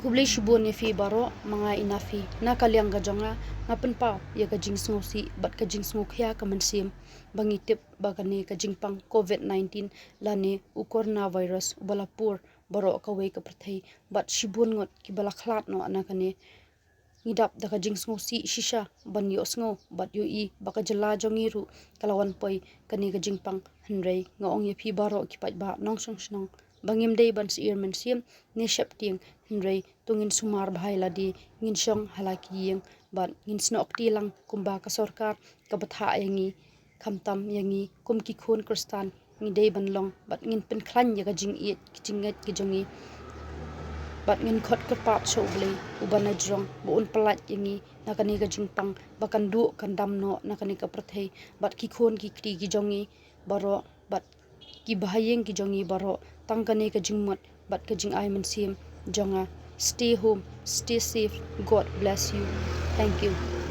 Hublay shibon ni fi baro mga inafi na kalyang gajonga ngapen pa ya kajing sngosi bat kajing sngokhya kamansim bangitip bagani kajing pang COVID-19 lani u coronavirus balapur baro kawai ka prathai bat shibun ngot ki bala khlat no anakane ngidap da kajing sngosi shisha ban yo sngo bat yo I baka jala jongiru kalawan poi kani kajing pang hanrei ngong ye fi baro ki pat ba nong song snong bangim dei ban si irmen sim ni shapting hinrei tungin sumar bhai ladi ngin shong halaki yeng ban ngin snok ti lang kumba ka sarkar ka batha yangi khamtam yangi kumki khon kristan ngi dei ban long bat ngin pen khlan ya jing I kijinget kijongi bat ngin khot ka pat shoble ubana jong bu un palat yangi nakani ka jingpang bakan du kandam no nakani ka prathei bat ki khon ki kri ki jongi baro bat ki bahayeng ki jongi baro tangkane ka jingmot bat ka jing ai mansim jonga stay home stay safe god bless you thank you